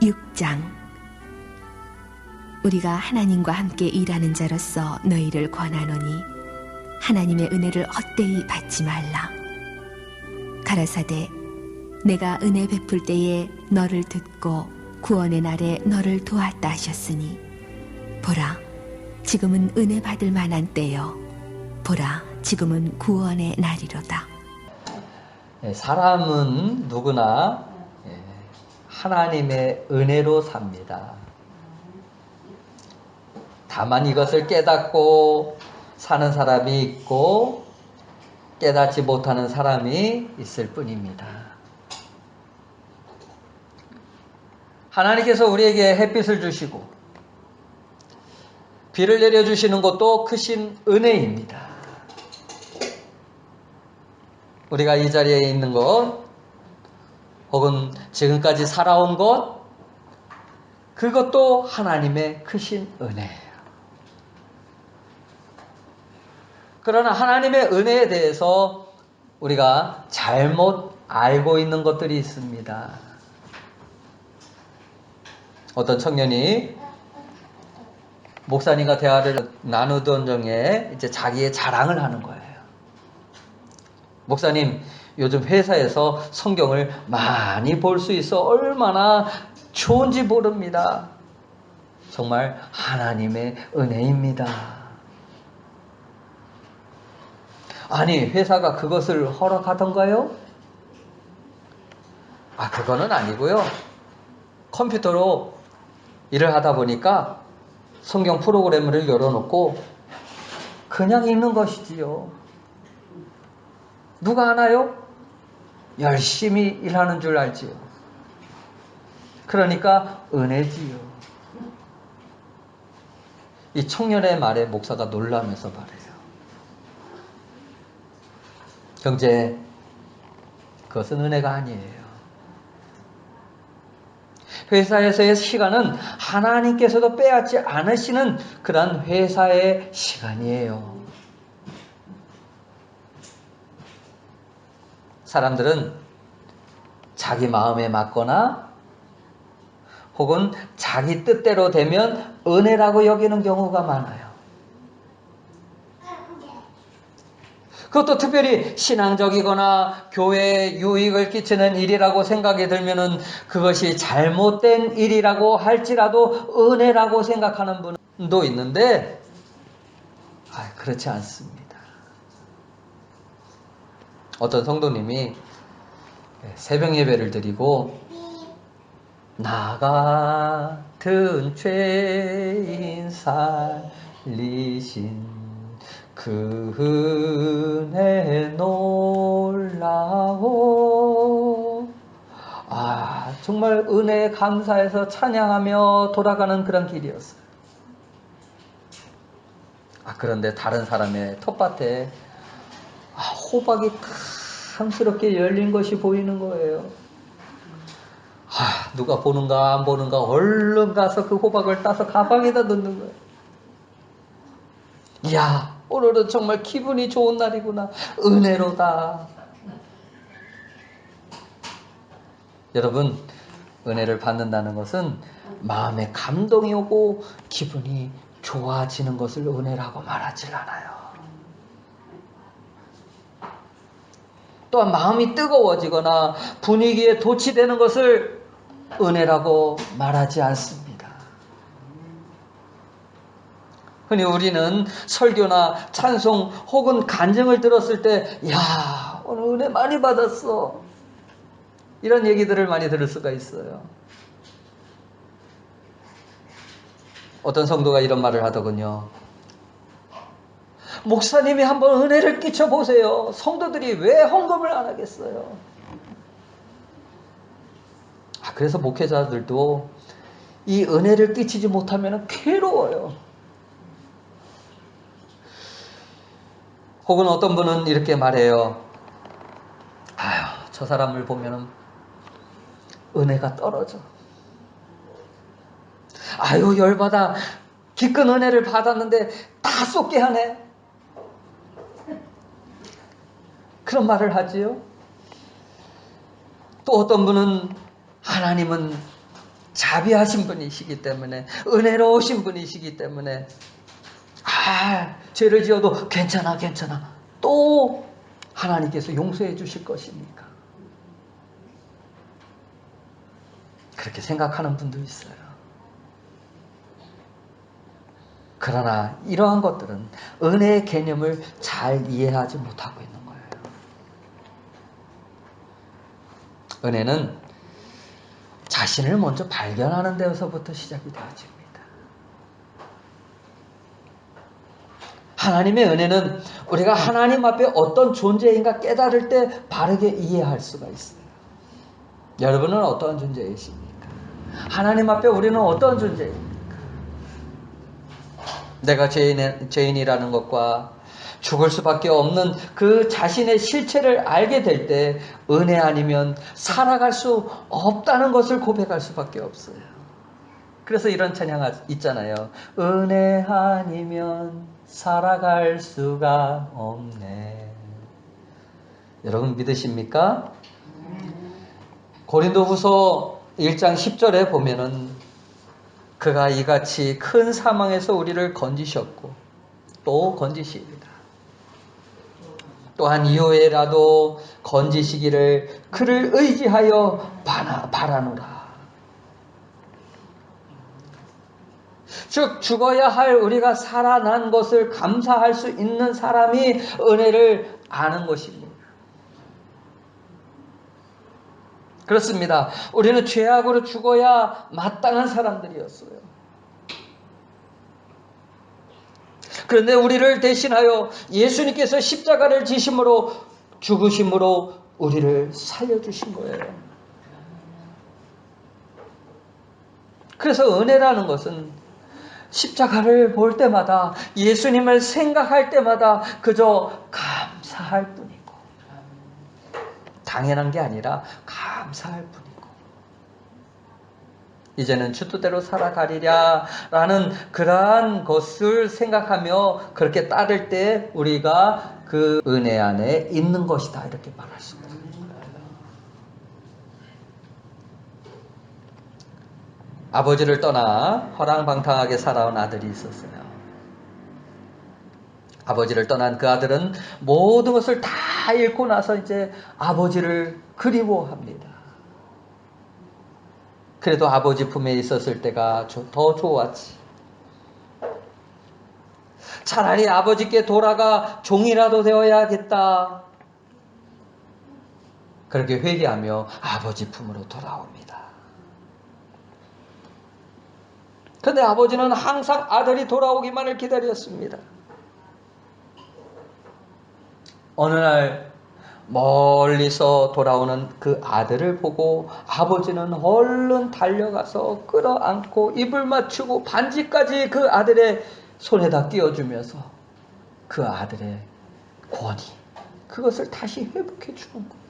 6장. 우리가 하나님과 함께 일하는 자로서 너희를 권하노니 하나님의 은혜를 헛되이 받지 말라. 가라사대 내가 은혜 베풀 때에 너를 듣고 구원의 날에 너를 도왔다 하셨으니 보라 지금은 은혜 받을 만한 때요 보라 지금은 구원의 날이로다. 사람은 누구나 하나님의 은혜로 삽니다. 다만 이것을 깨닫고 사는 사람이 있고 깨닫지 못하는 사람이 있을 뿐입니다. 하나님께서 우리에게 햇빛을 주시고 비를 내려주시는 것도 크신 은혜입니다. 우리가 이 자리에 있는 것 혹은 지금까지 살아온 것 그것도 하나님의 크신 은혜예요. 그러나 하나님의 은혜에 대해서 우리가 잘못 알고 있는 것들이 있습니다. 어떤 청년이 목사님과 대화를 나누던 중에 이제 자기의 자랑을 하는 거예요. 목사님, 요즘 회사에서 성경을 많이 볼 수 있어 얼마나 좋은지 모릅니다. 정말 하나님의 은혜입니다. 아니, 회사가 그것을 허락하던가요? 그거는 아니고요. 컴퓨터로 일을 하다 보니까 성경 프로그램을 열어놓고 그냥 읽는 것이지요. 누가 하나요? 열심히 일하는 줄 알지요. 그러니까 은혜지요. 이 청년의 말에 목사가 놀라면서 말해요. 경제, 그것은 은혜가 아니에요. 회사에서의 시간은 하나님께서도 빼앗지 않으시는 그런 회사의 시간이에요. 사람들은 자기 마음에 맞거나 혹은 자기 뜻대로 되면 은혜라고 여기는 경우가 많아요. 그것도 특별히 신앙적이거나 교회에 유익을 끼치는 일이라고 생각이 들면은 그것이 잘못된 일이라고 할지라도 은혜라고 생각하는 분도 있는데 그렇지 않습니다. 어떤 성도님이 새벽 예배를 드리고 나 같은 죄인 살리신 그 은혜 놀라워 정말 은혜에 감사해서 찬양하며 돌아가는 그런 길이었어요. 그런데 다른 사람의 텃밭에 호박이 탐스럽게 열린 것이 보이는 거예요. 누가 보는가 안 보는가 얼른 가서 그 호박을 따서 가방에다 넣는 거예요. 이야, 오늘은 정말 기분이 좋은 날이구나. 은혜로다. 여러분, 은혜를 받는다는 것은 마음에 감동이 오고 기분이 좋아지는 것을 은혜라고 말하지 않아요. 또한 마음이 뜨거워지거나 분위기에 도취되는 것을 은혜라고 말하지 않습니다. 흔히 우리는 설교나 찬송 혹은 간증을 들었을 때 야, 오늘 은혜 많이 받았어. 이런 얘기들을 많이 들을 수가 있어요. 어떤 성도가 이런 말을 하더군요. 목사님이 한번 은혜를 끼쳐보세요. 성도들이 왜 헌금을 안 하겠어요? 그래서 목회자들도 이 은혜를 끼치지 못하면 괴로워요. 혹은 어떤 분은 이렇게 말해요. 저 사람을 보면 은혜가 떨어져. 열받아. 기쁜 은혜를 받았는데 다 쏟게 하네. 그런 말을 하지요. 또 어떤 분은 하나님은 자비하신 분이시기 때문에, 은혜로우신 분이시기 때문에, 죄를 지어도 괜찮아. 또 하나님께서 용서해 주실 것이니까. 그렇게 생각하는 분도 있어요. 그러나 이러한 것들은 은혜의 개념을 잘 이해하지 못하고 있는 거예요. 은혜는 자신을 먼저 발견하는 데서부터 시작이 되어집니다. 하나님의 은혜는 우리가 하나님 앞에 어떤 존재인가 깨달을 때 바르게 이해할 수가 있어요. 여러분은 어떤 존재이십니까? 하나님 앞에 우리는 어떤 존재입니까? 내가 죄인이라는 것과 죽을 수밖에 없는 그 자신의 실체를 알게 될 때 은혜 아니면 살아갈 수 없다는 것을 고백할 수밖에 없어요. 그래서 이런 찬양 있잖아요. 은혜 아니면 살아갈 수가 없네. 여러분 믿으십니까? 고린도후서 1장 10절에 보면은 그가 이같이 큰 사망에서 우리를 건지셨고 또 건지시리라. 또한 이후에라도 건지시기를 그를 의지하여 바라노라. 즉 죽어야 할 우리가 살아난 것을 감사할 수 있는 사람이 은혜를 아는 것입니다. 그렇습니다. 우리는 죄악으로 죽어야 마땅한 사람들이었어요. 그런데 우리를 대신하여 예수님께서 십자가를 지심으로 죽으심으로 우리를 살려주신 거예요. 그래서 은혜라는 것은 십자가를 볼 때마다 예수님을 생각할 때마다 그저 감사할 뿐이고 당연한 게 아니라 감사할 뿐이고 이제는 주 뜻대로 살아가리랴 라는 그러한 것을 생각하며 그렇게 따를 때 우리가 그 은혜 안에 있는 것이다 이렇게 말할 수 있습니다. 아버지를 떠나 허랑방탕하게 살아온 아들이 있었어요. 아버지를 떠난 그 아들은 모든 것을 다 잃고 나서 이제 아버지를 그리워합니다. 그래도 아버지 품에 있었을 때가 더 좋았지. 차라리 아버지께 돌아가 종이라도 되어야겠다. 그렇게 회개하며 아버지 품으로 돌아옵니다. 그런데 아버지는 항상 아들이 돌아오기만을 기다렸습니다. 어느 날 멀리서 돌아오는 그 아들을 보고 아버지는 얼른 달려가서 끌어안고 입을 맞추고 반지까지 그 아들의 손에다 끼워주면서 그 아들의 권위, 그것을 다시 회복해 주는 거예요.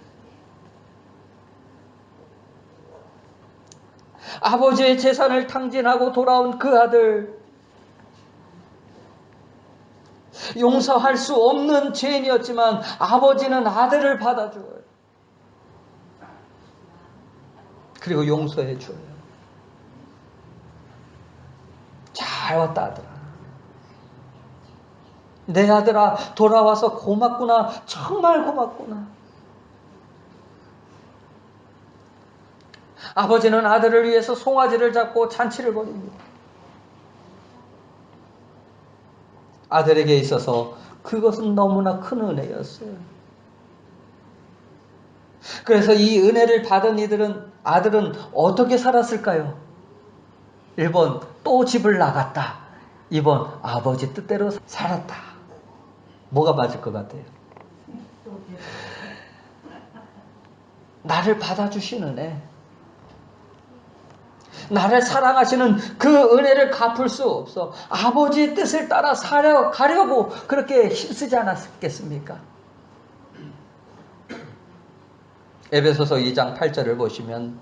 아버지의 재산을 탕진하고 돌아온 그 아들, 용서할 수 없는 죄인이었지만 아버지는 아들을 받아줘요. 그리고 용서해 줘요. 잘 왔다 아들아. 내 아들아 돌아와서 고맙구나. 정말 고맙구나. 아버지는 아들을 위해서 송아지를 잡고 잔치를 벌입니다. 아들에게 있어서 그것은 너무나 큰 은혜였어요. 그래서 이 은혜를 받은 아들은 어떻게 살았을까요? 1번 또 집을 나갔다. 2번 아버지 뜻대로 살았다. 뭐가 맞을 것 같아요? 나를 받아주신 은혜, 나를 사랑하시는 그 은혜를 갚을 수 없어 아버지의 뜻을 따라 살아가려고 그렇게 힘쓰지 않았겠습니까? 에베소서 2장 8절을 보시면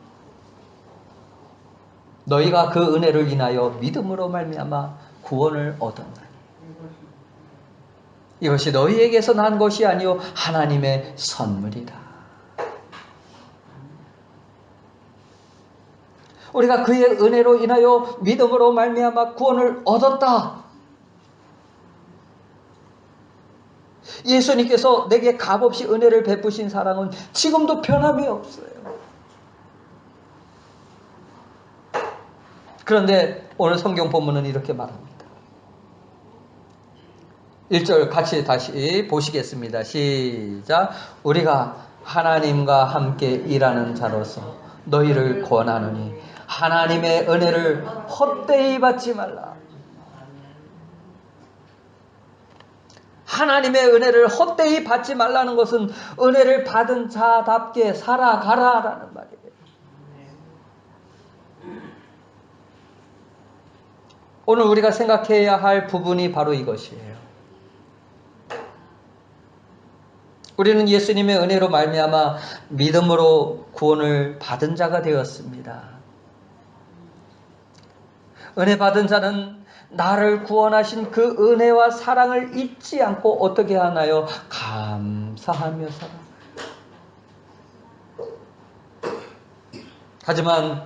너희가 그 은혜를 인하여 믿음으로 말미암아 구원을 얻었나니 이것이 너희에게서 난 것이 아니요 우리가 그의 은혜로 인하여 믿음으로 말미암아 구원을 얻었다. 예수님께서 내게 값없이 은혜를 베푸신 사랑은 지금도 변함이 없어요. 그런데 오늘 성경 본문은 이렇게 말합니다. 1절 같이 다시 보시겠습니다. 시작. 우리가 하나님과 함께 일하는 자로서 너희를 권하노니 하나님의 은혜를 헛되이 받지 말라. 하나님의 은혜를 헛되이 받지 말라는 것은 은혜를 받은 자답게 살아가라라는 말이에요. 오늘 우리가 생각해야 할 부분이 바로 이것이에요. 우리는 예수님의 은혜로 말미암아 믿음으로 구원을 받은 자가 되었습니다. 은혜 받은 자는 나를 구원하신 그 은혜와 사랑을 잊지 않고 어떻게 하나요? 감사하며 살아. 하지만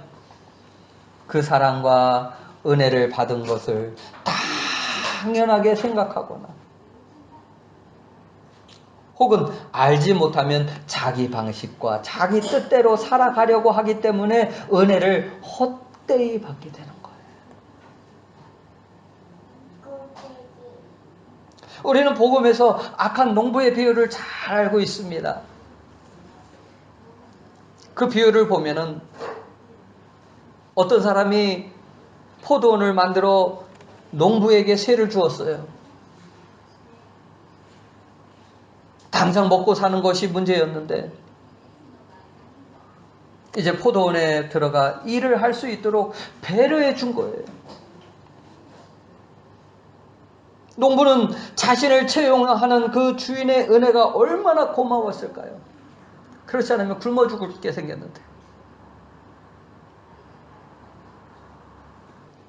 그 사랑과 은혜를 받은 것을 당연하게 생각하거나 혹은 알지 못하면 자기 방식과 자기 뜻대로 살아가려고 하기 때문에 은혜를 헛되이 받게 되는 거예요. 우리는 복음에서 악한 농부의 비유를 잘 알고 있습니다. 그 비유를 보면은 어떤 사람이 포도원을 만들어 농부에게 쇠를 주었어요. 당장 먹고 사는 것이 문제였는데 이제 포도원에 들어가 일을 할 수 있도록 배려해 준 거예요. 농부는 자신을 채용하는 그 주인의 은혜가 얼마나 고마웠을까요? 그렇지 않으면 굶어 죽게 생겼는데.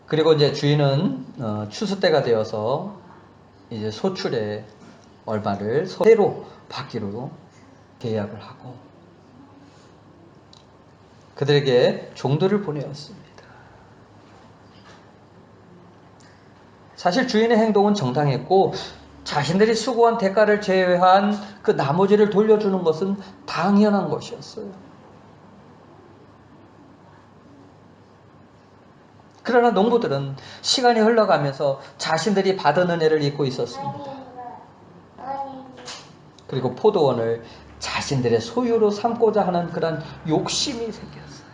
그리고 이제 주인은 추수 때가 되어서 이제 소출의 얼마를 새로 받기로 계약을 하고 그들에게 종들을 보내었습니다. 사실 주인의 행동은 정당했고 자신들이 수고한 대가를 제외한 그 나머지를 돌려주는 것은 당연한 것이었어요. 그러나 농부들은 시간이 흘러가면서 자신들이 받은 은혜를 잊고 있었습니다. 그리고 포도원을 자신들의 소유로 삼고자 하는 그런 욕심이 생겼어요.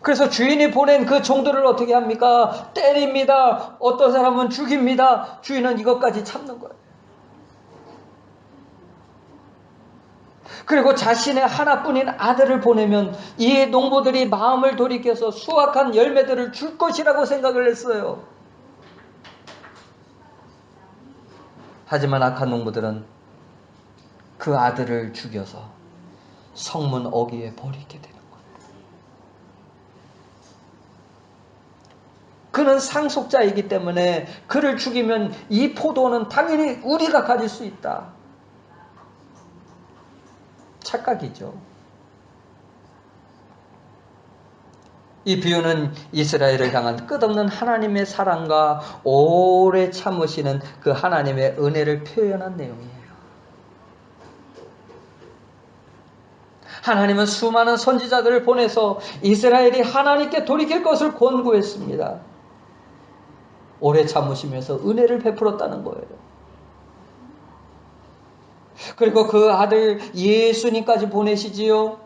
그래서 주인이 보낸 그 종들을 어떻게 합니까? 때립니다. 어떤 사람은 죽입니다. 주인은 이것까지 참는 거예요. 그리고 자신의 하나뿐인 아들을 보내면 이 농부들이 마음을 돌이켜서 수확한 열매들을 줄 것이라고 생각을 했어요. 하지만 악한 농부들은 그 아들을 죽여서 성문 어귀에 버리게 되는 거예요. 그는 상속자이기 때문에 그를 죽이면 이 포도는 당연히 우리가 가질 수 있다. 착각이죠. 이 비유는 이스라엘을 향한 끝없는 하나님의 사랑과 오래 참으시는 그 하나님의 은혜를 표현한 내용이에요. 하나님은 수많은 선지자들을 보내서 이스라엘이 하나님께 돌이킬 것을 권고했습니다. 오래 참으시면서 은혜를 베풀었다는 거예요. 그리고 그 아들 예수님까지 보내시지요.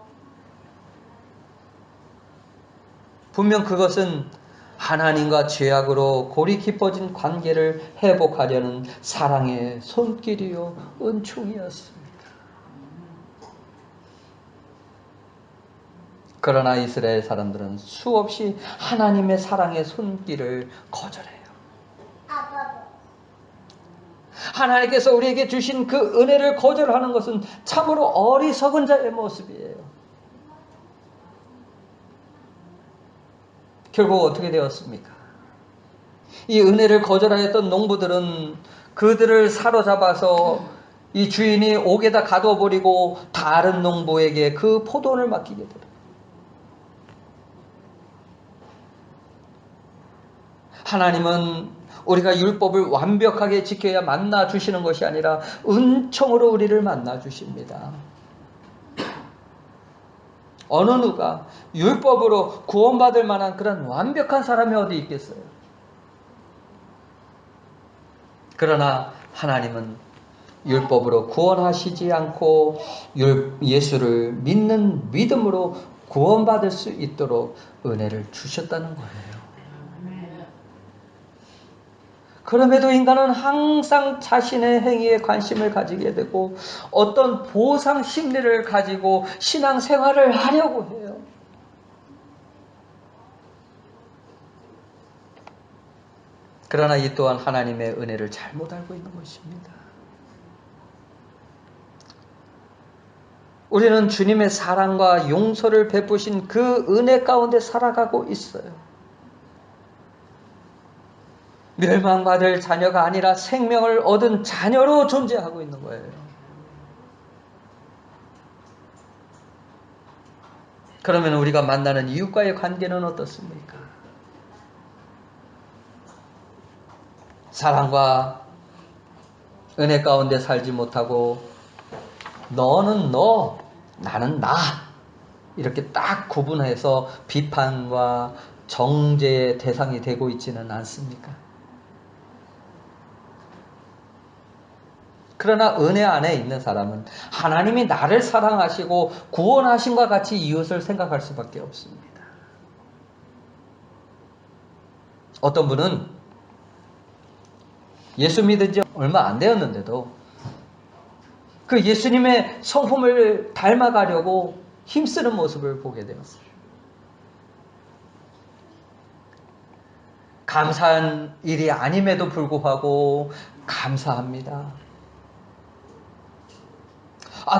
분명 그것은 하나님과 죄악으로 골이 깊어진 관계를 회복하려는 사랑의 손길이요 은총이었습니다. 그러나 이스라엘 사람들은 수없이 하나님의 사랑의 손길을 거절해요. 하나님께서 우리에게 주신 그 은혜를 거절하는 것은 참으로 어리석은 자의 모습이에요. 결국 어떻게 되었습니까? 이 은혜를 거절하였던 농부들은 그들을 사로잡아서 이 주인이 옥에다 가둬버리고 다른 농부에게 그 포도원을 맡기게 됩니다. 하나님은 우리가 율법을 완벽하게 지켜야 만나 주시는 것이 아니라 은총으로 우리를 만나 주십니다. 어느 누가 율법으로 구원받을 만한 그런 완벽한 사람이 어디 있겠어요? 그러나 하나님은 율법으로 구원하시지 않고 예수를 믿는 믿음으로 구원받을 수 있도록 은혜를 주셨다는 거예요. 그럼에도 인간은 항상 자신의 행위에 관심을 가지게 되고 어떤 보상 심리를 가지고 신앙생활을 하려고 해요. 그러나 이 또한 하나님의 은혜를 잘못 알고 있는 것입니다. 우리는 주님의 사랑과 용서를 베푸신 그 은혜 가운데 살아가고 있어요. 멸망받을 자녀가 아니라 생명을 얻은 자녀로 존재하고 있는 거예요. 그러면 우리가 만나는 이웃과의 관계는 어떻습니까? 사랑과 은혜 가운데 살지 못하고 너는 너, 나는 나 이렇게 딱 구분해서 비판과 정죄의 대상이 되고 있지는 않습니까? 그러나 은혜 안에 있는 사람은 하나님이 나를 사랑하시고 구원하심과 같이 이웃을 생각할 수밖에 없습니다. 어떤 분은 예수 믿은 지 얼마 안 되었는데도 그 예수님의 성품을 닮아가려고 힘쓰는 모습을 보게 되었어요. 감사한 일이 아님에도 불구하고 감사합니다.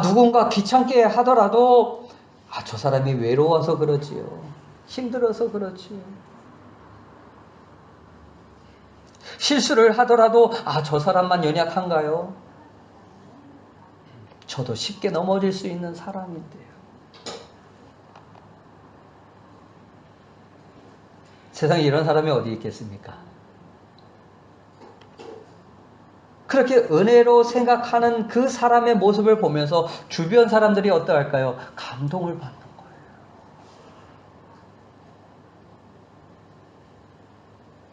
누군가 귀찮게 하더라도 저 사람이 외로워서 그러지요. 힘들어서 그렇지요. 실수를 하더라도 저 사람만 연약한가요? 저도 쉽게 넘어질 수 있는 사람인데요. 세상에 이런 사람이 어디 있겠습니까? 그렇게 은혜로 생각하는 그 사람의 모습을 보면서 주변 사람들이 어떠할까요? 감동을 받는 거예요.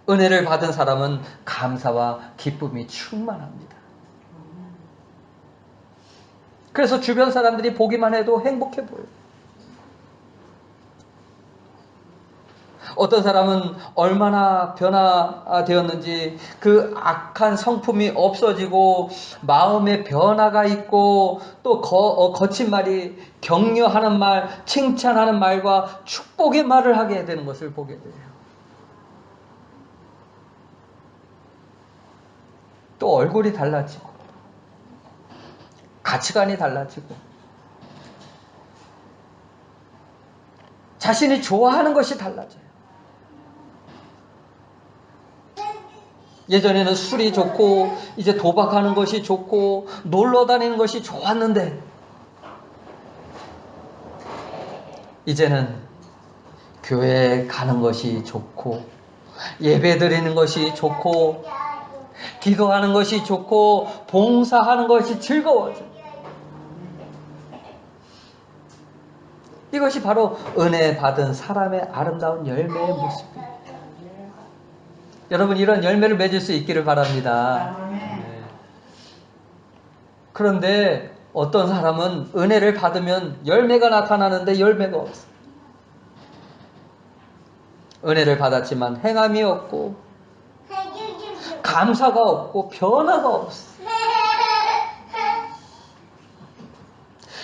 은혜를 받은 사람은 감사와 기쁨이 충만합니다. 그래서 주변 사람들이 보기만 해도 행복해 보여요. 어떤 사람은 얼마나 변화되었는지 그 악한 성품이 없어지고 마음의 변화가 있고 또 거친 말이 격려하는 말, 칭찬하는 말과 축복의 말을 하게 되는 것을 보게 돼요. 또 얼굴이 달라지고 가치관이 달라지고 자신이 좋아하는 것이 달라져요. 예전에는 술이 좋고 이제 도박하는 것이 좋고 놀러 다니는 것이 좋았는데 이제는 교회에 가는 것이 좋고 예배 드리는 것이 좋고 기도하는 것이 좋고 봉사하는 것이 즐거워져요. 이것이 바로 은혜 받은 사람의 아름다운 열매의 모습입니다. 여러분 이런 열매를 맺을 수 있기를 바랍니다. 네. 그런데 어떤 사람은 은혜를 받으면 열매가 나타나는데 열매가 없어요. 은혜를 받았지만 행함이 없고 감사가 없고 변화가 없어요.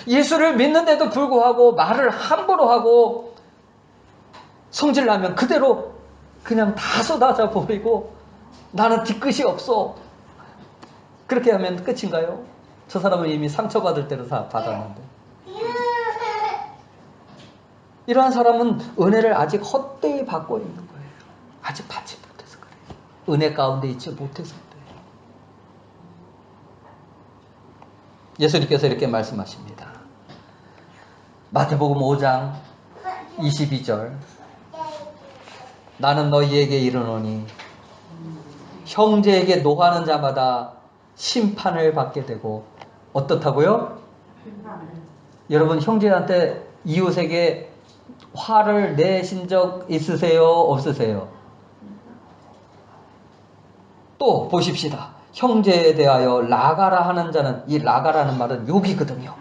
예수를 믿는데도 불구하고 말을 함부로 하고 성질나면 그대로 그냥 다 쏟아져 버리고 나는 뒤끝이 없어. 그렇게 하면 끝인가요? 저 사람은 이미 상처받을 때로 다 받았는데. 이러한 사람은 은혜를 아직 헛되이 받고 있는 거예요. 아직 받지 못해서 그래요. 은혜 가운데 있지 못해서 그래요. 예수님께서 이렇게 말씀하십니다. 마태복음 5장 22절. 나는 너희에게 이르노니 형제에게 노하는 자마다 심판을 받게 되고 어떻다고요? 여러분 형제한테 이웃에게 화를 내신 적 있으세요? 없으세요? 또 보십시다. 형제에 대하여 라가라 하는 자는, 이 라가라는 말은 욕이거든요.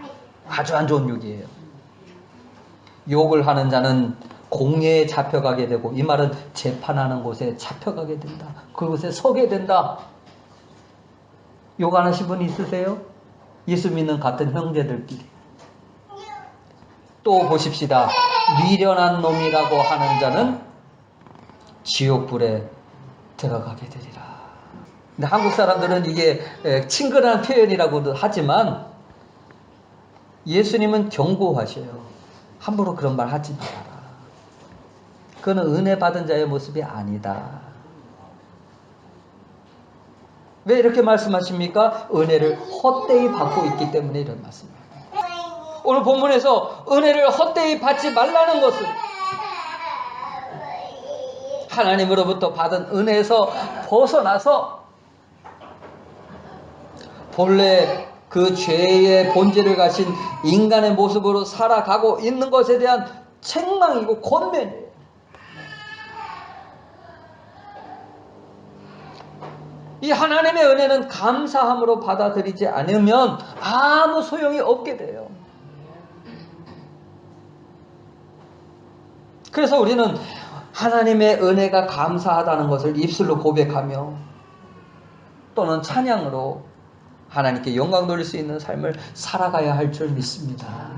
아주 안 좋은 욕이에요. 욕을 하는 자는 공회에 잡혀가게 되고, 이 말은 재판하는 곳에 잡혀가게 된다. 그곳에 서게 된다. 욕 안 하신 분 있으세요? 예수 믿는 같은 형제들끼리. 또 보십시다. 미련한 놈이라고 하는 자는 지옥불에 들어가게 되리라. 근데 한국 사람들은 이게 친근한 표현이라고도 하지만 예수님은 경고하셔요. 함부로 그런 말 하지 말아라. 그거는 은혜 받은 자의 모습이 아니다. 왜 이렇게 말씀하십니까? 은혜를 헛되이 받고 있기 때문에 이런 말씀입니다. 오늘 본문에서 은혜를 헛되이 받지 말라는 것은 하나님으로부터 받은 은혜에서 벗어나서 본래 그 죄의 본질을 가진 인간의 모습으로 살아가고 있는 것에 대한 책망이고 권면이에요. 이 하나님의 은혜는 감사함으로 받아들이지 않으면 아무 소용이 없게 돼요. 그래서 우리는 하나님의 은혜가 감사하다는 것을 입술로 고백하며 또는 찬양으로 하나님께 영광 돌릴 수 있는 삶을 살아가야 할 줄 믿습니다.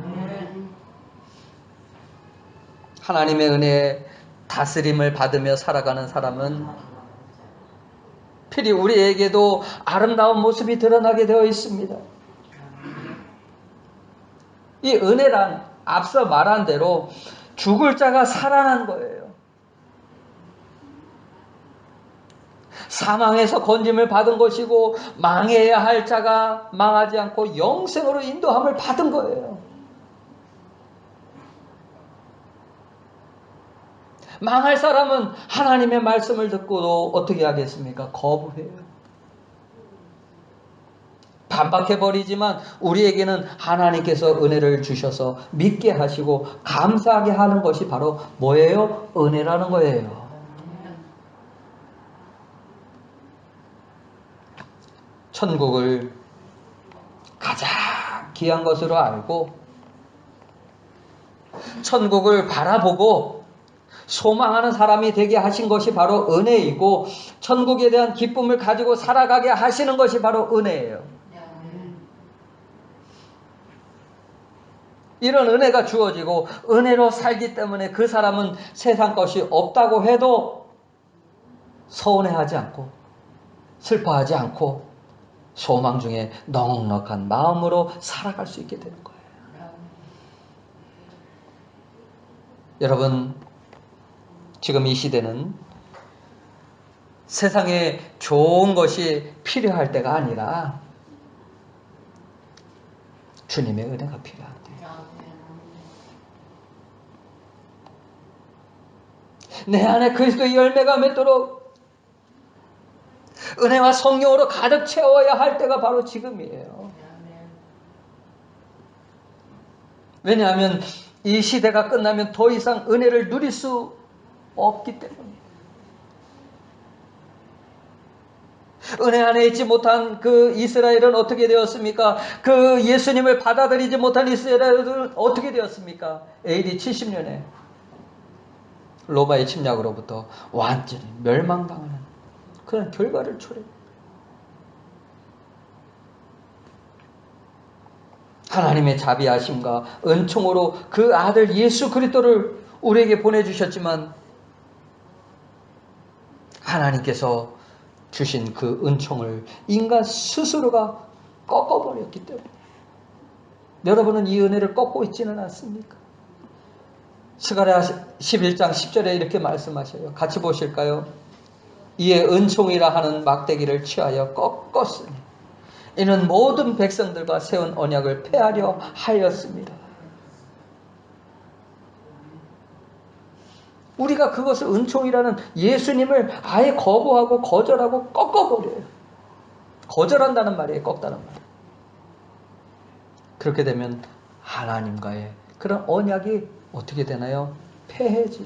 하나님의 은혜에 다스림을 받으며 살아가는 사람은 필히 우리에게도 아름다운 모습이 드러나게 되어 있습니다. 이 은혜란 앞서 말한 대로 죽을 자가 살아난 거예요. 사망에서 건짐을 받은 것이고 망해야 할 자가 망하지 않고 영생으로 인도함을 받은 거예요. 망할 사람은 하나님의 말씀을 듣고도 어떻게 하겠습니까? 거부해요. 반박해버리지만 우리에게는 하나님께서 은혜를 주셔서 믿게 하시고 감사하게 하는 것이 바로 뭐예요? 은혜라는 거예요. 천국을 가장 귀한 것으로 알고 천국을 바라보고 소망하는 사람이 되게 하신 것이 바로 은혜이고 천국에 대한 기쁨을 가지고 살아가게 하시는 것이 바로 은혜예요. 이런 은혜가 주어지고 은혜로 살기 때문에 그 사람은 세상 것이 없다고 해도 서운해하지 않고 슬퍼하지 않고 소망 중에 넉넉한 마음으로 살아갈 수 있게 되는 거예요. 여러분, 지금 이 시대는 세상에 좋은 것이 필요할 때가 아니라 주님의 은혜가 필요합니다. 내 안에 그리스도의 열매가 맺도록 은혜와 성령으로 가득 채워야 할 때가 바로 지금이에요. 왜냐하면 이 시대가 끝나면 더 이상 은혜를 누릴 수 없기 때문이에요. 은혜 안에 있지 못한 그 이스라엘은 어떻게 되었습니까? 그 예수님을 받아들이지 못한 이스라엘은 어떻게 되었습니까? AD 70년에 로마의 침략으로부터 완전히 멸망당하는 그런 결과를 초래합니다. 하나님의 자비하심과 은총으로 그 아들 예수 그리스도를 우리에게 보내주셨지만 하나님께서 주신 그 은총을 인간 스스로가 꺾어버렸기 때문에 여러분은 이 은혜를 꺾고 있지는 않습니까? 스가랴 11장 10절에 이렇게 말씀하셔요. 같이 보실까요? 이에 은총이라 하는 막대기를 취하여 꺾었으니 이는 모든 백성들과 세운 언약을 폐하려 하였습니다. 우리가 그것을 은총이라는 예수님을 아예 거부하고 거절하고 꺾어버려요. 거절한다는 말이에요. 꺾다는 말. 그렇게 되면 하나님과의 그런 언약이 어떻게 되나요? 폐해지.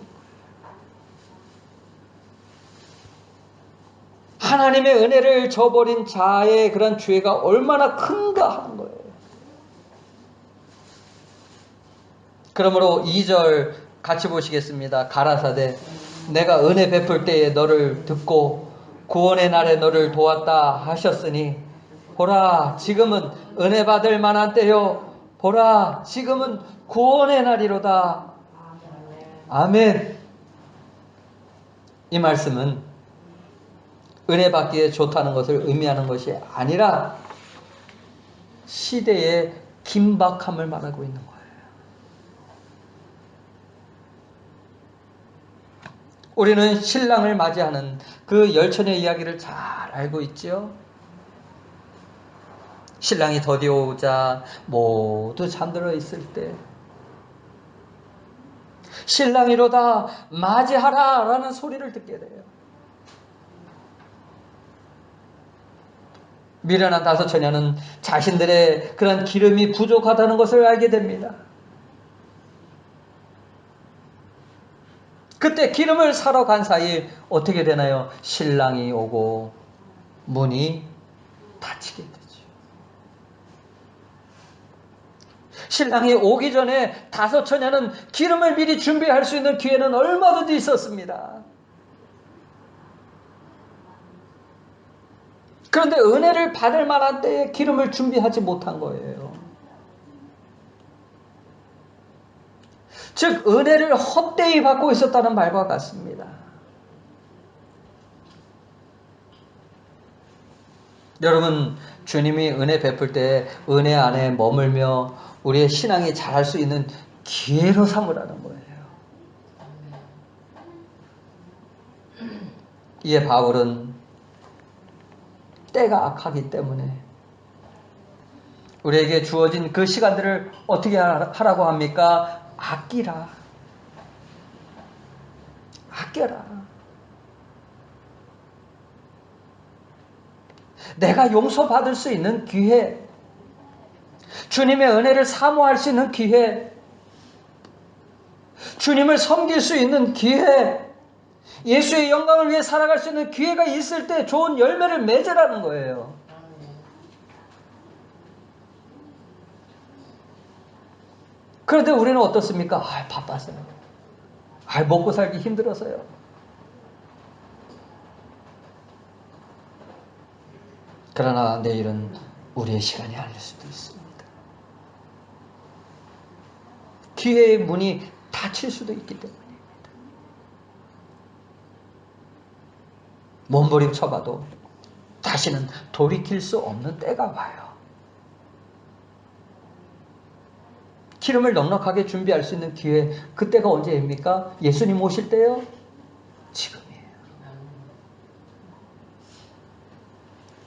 하나님의 은혜를 저버린 자의 그런 죄가 얼마나 큰가 하는 거예요. 그러므로 2절 같이 보시겠습니다. 가라사대 내가 은혜 베풀 때에 너를 듣고 구원의 날에 너를 도왔다 하셨으니 보라 지금은 은혜 받을 만한 때요 보라 지금은 구원의 날이로다. 아멘. 이 말씀은 은혜 받기에 좋다는 것을 의미하는 것이 아니라 시대의 긴박함을 말하고 있는 거예요. 우리는 신랑을 맞이하는 그 열처녀의 이야기를 잘 알고 있죠. 신랑이 더디오자 모두 잠들어 있을 때 신랑이로다 맞이하라 라는 소리를 듣게 돼요. 미련한 다섯 처녀는 자신들의 그런 기름이 부족하다는 것을 알게 됩니다. 그때 기름을 사러 간 사이 어떻게 되나요? 신랑이 오고 문이 닫히게 되죠. 신랑이 오기 전에 다섯 처녀는 기름을 미리 준비할 수 있는 기회는 얼마든지 있었습니다. 그런데 은혜를 받을 만한 때에 기름을 준비하지 못한 거예요. 즉 은혜를 헛되이 받고 있었다는 말과 같습니다. 여러분 주님이 은혜 베풀 때 은혜 안에 머물며 우리의 신앙이 자랄 수 있는 기회로 삼으라는 거예요. 이에 바울은 때가 악하기 때문에 우리에게 주어진 그 시간들을 어떻게 하라고 합니까? 아끼라. 아껴라. 내가 용서받을 수 있는 기회, 주님의 은혜를 사모할 수 있는 기회, 주님을 섬길 수 있는 기회, 예수의 영광을 위해 살아갈 수 있는 기회가 있을 때 좋은 열매를 맺으라는 거예요. 그런데 우리는 어떻습니까? 바빠서요. 먹고 살기 힘들어서요. 그러나 내일은 우리의 시간이 아닐 수도 있습니다. 기회의 문이 닫힐 수도 있기 때문입니다. 몸부림쳐봐도 다시는 돌이킬 수 없는 때가 와요. 기름을 넉넉하게 준비할 수 있는 기회, 그때가 언제입니까? 예수님 오실 때요? 지금이에요.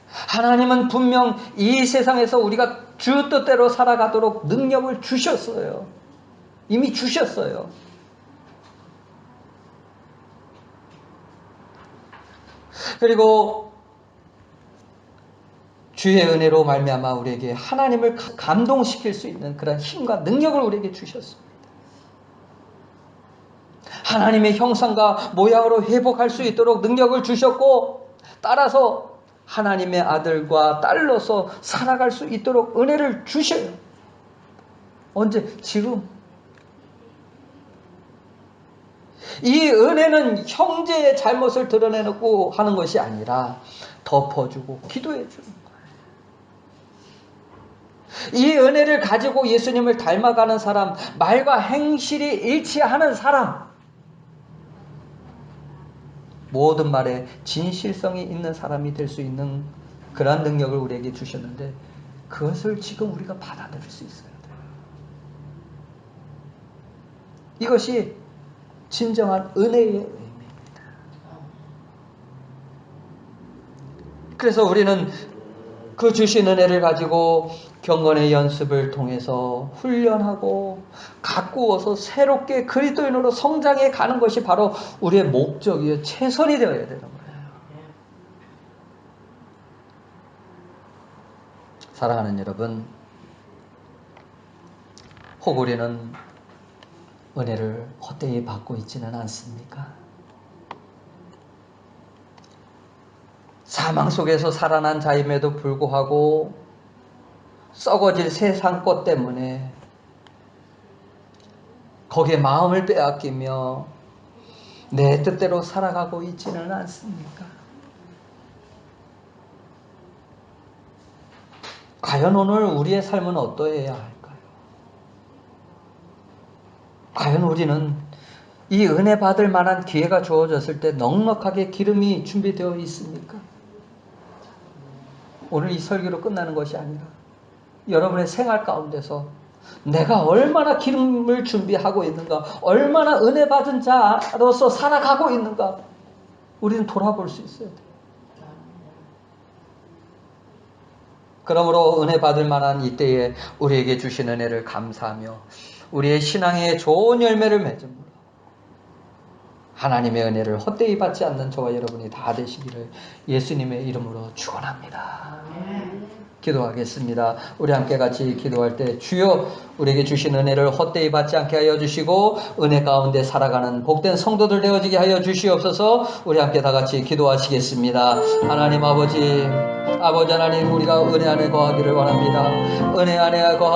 하나님은 분명 이 세상에서 우리가 주 뜻대로 살아가도록 능력을 주셨어요. 이미 주셨어요. 그리고 주의 은혜로 말미암아 우리에게 하나님을 감동시킬 수 있는 그런 힘과 능력을 우리에게 주셨습니다. 하나님의 형상과 모양으로 회복할 수 있도록 능력을 주셨고 따라서 하나님의 아들과 딸로서 살아갈 수 있도록 은혜를 주셔요. 언제? 지금. 이 은혜는 형제의 잘못을 드러내놓고 하는 것이 아니라 덮어주고 기도해 주는 거예요. 이 은혜를 가지고 예수님을 닮아가는 사람, 말과 행실이 일치하는 사람, 모든 말에 진실성이 있는 사람이 될 수 있는 그러한 능력을 우리에게 주셨는데 그것을 지금 우리가 받아들일 수 있어야 돼요. 이것이 진정한 은혜의 의미입니다. 그래서 우리는 그 주신 은혜를 가지고 경건의 연습을 통해서 훈련하고 가꾸어서 새롭게 그리스도인으로 성장해 가는 것이 바로 우리의 목적이요, 최선이 되어야 되는 거예요. 사랑하는 여러분, 혹 우리는 은혜를 헛되이 받고 있지는 않습니까? 사망 속에서 살아난 자임에도 불구하고 썩어질 세상 것 때문에 거기에 마음을 빼앗기며 내 뜻대로 살아가고 있지는 않습니까? 과연 오늘 우리의 삶은 어떠해야 할까요? 과연 우리는 이 은혜 받을 만한 기회가 주어졌을 때 넉넉하게 기름이 준비되어 있습니까? 오늘 이 설교로 끝나는 것이 아니라 여러분의 생활 가운데서 내가 얼마나 기름을 준비하고 있는가, 얼마나 은혜 받은 자로서 살아가고 있는가, 우리는 돌아볼 수 있어야 돼요. 그러므로 은혜 받을 만한 이때에 우리에게 주신 은혜를 감사하며 우리의 신앙의 좋은 열매를 맺음으로 하나님의 은혜를 헛되이 받지 않는 저와 여러분이 다 되시기를 예수님의 이름으로 축원합니다. 기도하겠습니다. 우리 함께 같이 기도할 때 주여 우리에게 주신 은혜를 헛되이 받지 않게 하여 주시고 은혜 가운데 살아가는 복된 성도들 되어지게 하여 주시옵소서. 우리 함께 다 같이 기도하시겠습니다. 하나님 아버지 하나님, 우리가 은혜 안에 거하기를 원합니다. 은혜 안에 거하